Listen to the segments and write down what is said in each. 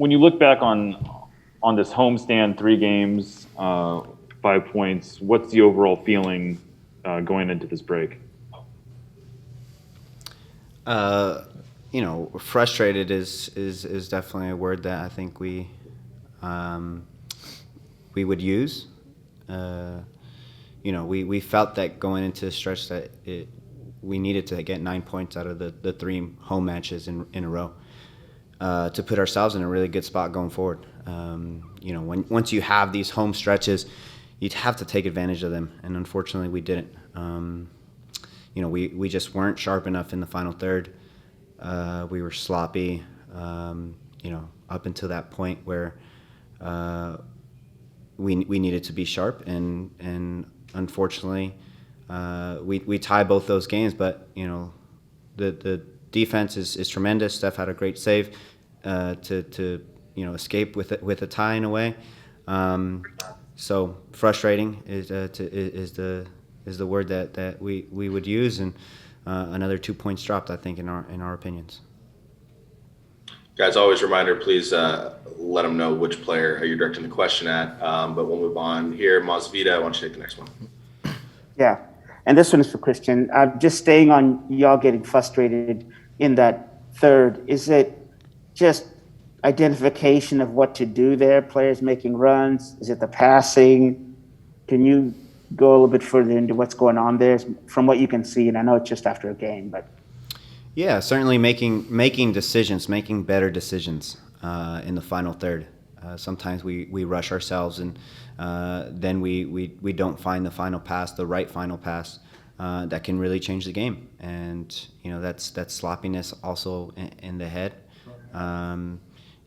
when you look back on this homestand, 3 games, 5 points, what's the overall feeling going into this break? Frustrated is definitely a word that I think we would use. We felt that going into the stretch that we needed to get 9 points out of the 3 home matches in a row to put ourselves in a really good spot going forward. Once you have these home stretches, you'd have to take advantage of them, and unfortunately we didn't. We just weren't sharp enough in the final third. We were sloppy, up until that point where we needed to be sharp, and unfortunately, we tie both those games. But the defense is tremendous. Steph had a great save to escape with a tie in a way. So frustrating is the word that we would use, and another 2 points dropped, I think, in our opinions. Guys, always a reminder, please let them know which player you're directing the question at. But we'll move on here. Masvida, why don't you take the next one? Yeah, and this one is for Cristian. Just staying on y'all getting frustrated in that third, is it just identification of what to do there, players making runs? Is it the passing? Can you go a little bit further into what's going on there from what you can see? And I know it's just after a game, but... Yeah, certainly making decisions, making better decisions in the final third. Sometimes we rush ourselves, and then we don't find the final pass, the right final pass that can really change the game. And that's sloppiness also in the head.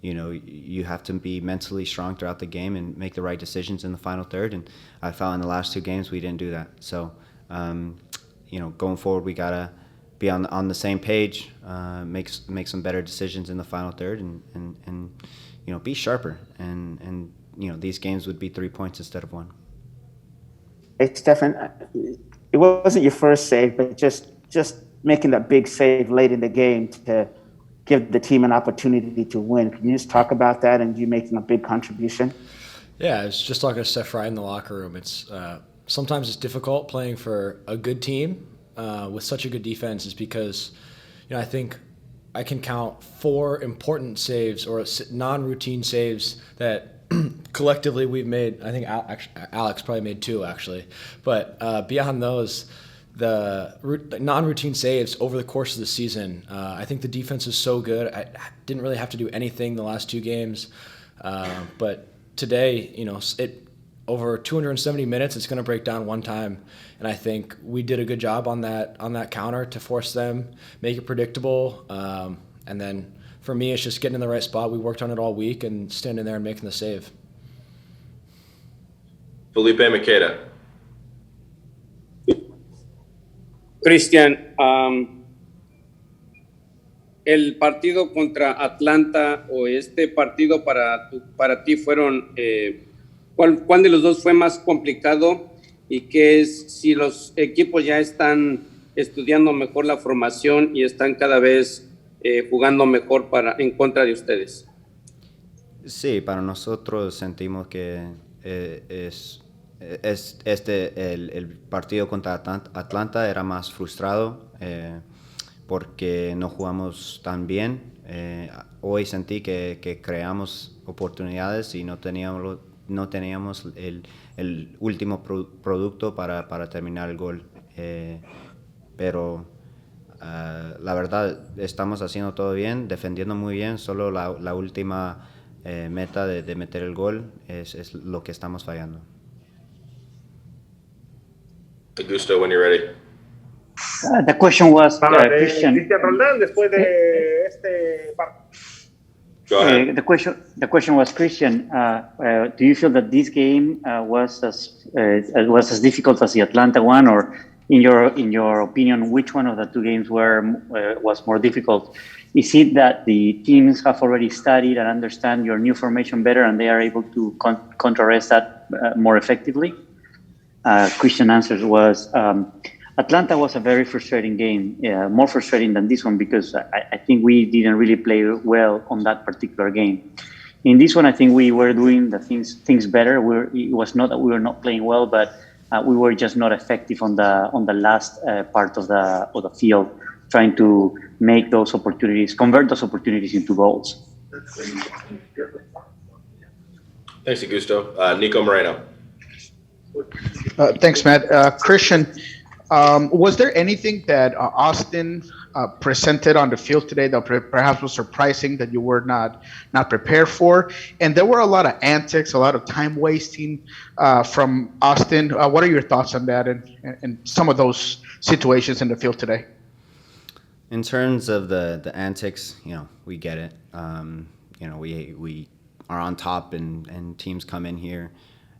You have to be mentally strong throughout the game and make the right decisions in the final third. And I felt in the last 2 games we didn't do that. So going forward, we gotta be on the same page, make some better decisions in the final third, and be sharper. And these games would be 3 points instead of 1. Hey, Stefan, it wasn't your first save, but just making that big save late in the game to give the team an opportunity to win. Can you just talk about that and you making a big contribution? Yeah, it's just talking to Steph right in the locker room. It's sometimes it's difficult playing for a good team with such a good defense, is because I think I can count 4 important saves or non-routine saves that collectively we've made. I think Alex probably made 2 actually, but beyond those, the non-routine saves over the course of the season, I think the defense is so good. I didn't really have to do anything the last 2 games, but today, over 270 minutes, it's going to break down one time, and I think we did a good job on that counter to force them, make it predictable, and then for me, it's just getting in the right spot. We worked on it all week and standing there and making the save. Felipe Maqueda. Cristian, el partido contra Atlanta o este partido para ti fueron, ¿cuál de los dos fue más complicado? Y qué es si los equipos ya están estudiando mejor la formación y están cada vez jugando mejor en contra de ustedes. Sí, para nosotros sentimos que el partido contra Atlanta era más frustrado porque no jugamos tan bien. Hoy sentí que creamos oportunidades y no teníamos el último producto para terminar el gol. Pero la verdad estamos haciendo todo bien, defendiendo muy bien. Solo la última meta de meter el gol es lo que estamos fallando. Augusto, when you're ready. The question was, Cristian. Cristian Roldan, después de este partido. Go ahead. The question was, Cristian, do you feel that this game was as difficult as the Atlanta one, or in your opinion, which one of the 2 games was more difficult? Is it that the teams have already studied and understand your new formation better, and they are able to contrarrest that more effectively? Cristian answer was, Atlanta was a very frustrating game, more frustrating than this one, because I think we didn't really play well on that particular game. In this one, I think we were doing the things better. It was not that we were not playing well, but we were just not effective on the last part of the field, trying to make those opportunities, convert those opportunities into goals. Thanks, Augusto. Nico Moreno. Thanks, Matt. Christian, was there anything that Austin presented on the field today that perhaps was surprising that you were not prepared for? And there were a lot of antics, a lot of time wasting from Austin. What are your thoughts on that and some of those situations in the field today? In terms of the antics, we get it. We are on top and teams come in here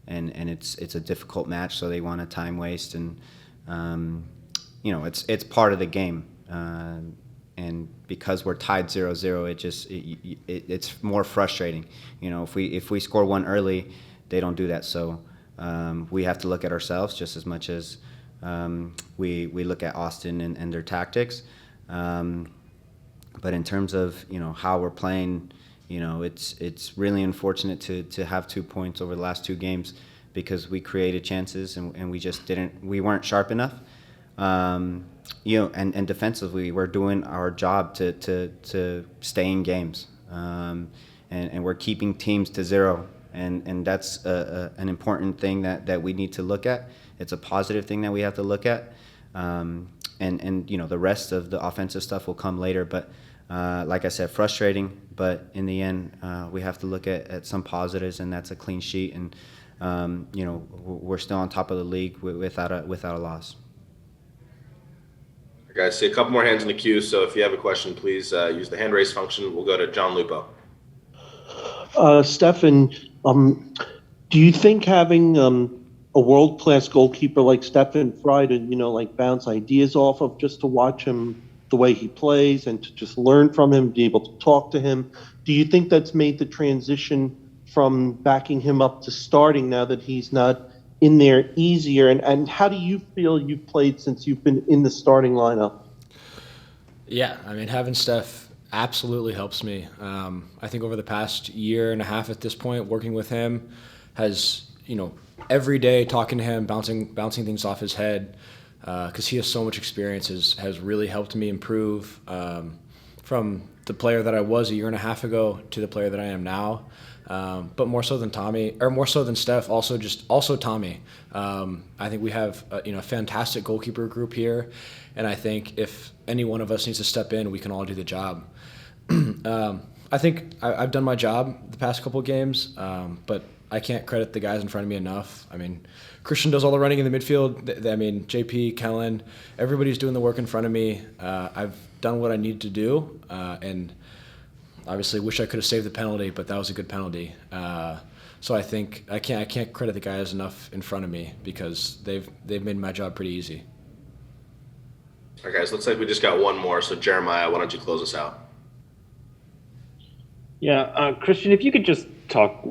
and it's a difficult match, so they want to time waste and it's part of the game. And because we're tied 0-0, it's more frustrating. If we score one early, they don't do that. So we have to look at ourselves just as much as we look at Austin and their tactics. But in terms of how we're playing, it's really unfortunate to have 2 points over the last 2 games because we created chances and we weren't sharp enough. And defensively, we're doing our job to stay in games, and we're keeping teams to 0, and that's an important thing that we need to look at. It's a positive thing that we have to look at, and the rest of the offensive stuff will come later. But like I said, frustrating. But in the end, we have to look at some positives, and that's a clean sheet, and we're still on top of the league without a loss. Guys, see a couple more hands in the queue, so if you have a question, please use the hand raise function. We'll go to John Lupo. Stefan, do you think having a world-class goalkeeper like Stefan Fry to, bounce ideas off of, just to watch him, the way he plays, and to just learn from him, be able to talk to him, do you think that's made the transition from backing him up to starting now that he's not in there easier? And how do you feel you've played since you've been in the starting lineup? Yeah, having Steph absolutely helps me. I think over the past year and a half at this point, working with him has, every day talking to him, bouncing things off his head, because he has so much experience, has really helped me improve from the player that I was a year and a half ago to the player that I am now. But more so than Steph, also Tommy. I think we have a fantastic goalkeeper group here, and I think if any one of us needs to step in, we can all do the job. I think I've done my job the past couple of games, but I can't credit the guys in front of me enough. Cristian does all the running in the midfield. JP, Kellen, everybody's doing the work in front of me. I've done what I need to do, and obviously wish I could have saved the penalty, but that was a good penalty. So I think I can't credit the guys enough in front of me because they've made my job pretty easy. All right, guys, looks like we just got one more. So Jeremiah, why don't you close us out? Yeah, Cristian, if you could just talk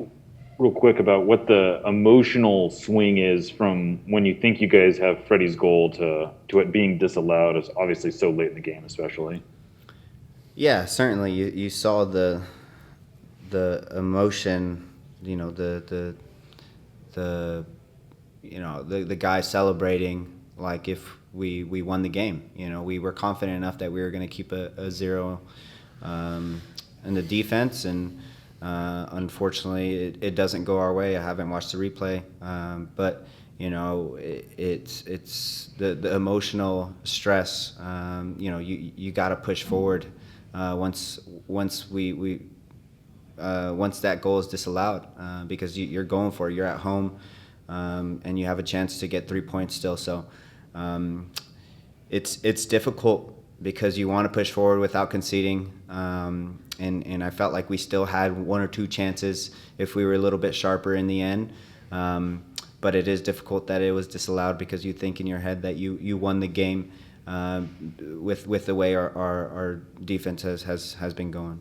real quick about what the emotional swing is from when you think you guys have Freddie's goal to it being disallowed, is obviously so late in the game, especially. Yeah, certainly. You saw the emotion, the guy celebrating like if we won the game. We were confident enough that we were going to keep a 0 in the defense, and unfortunately it doesn't go our way. I haven't watched the replay, but it's the emotional stress. You got to push forward. Once that goal is disallowed, because you're going for it, you're at home, and you have a chance to get 3 points still. So it's difficult because you want to push forward without conceding, and I felt like we still had 1 or 2 chances if we were a little bit sharper in the end. But it is difficult that it was disallowed because you think in your head that you won the game. With the way our defense has been going.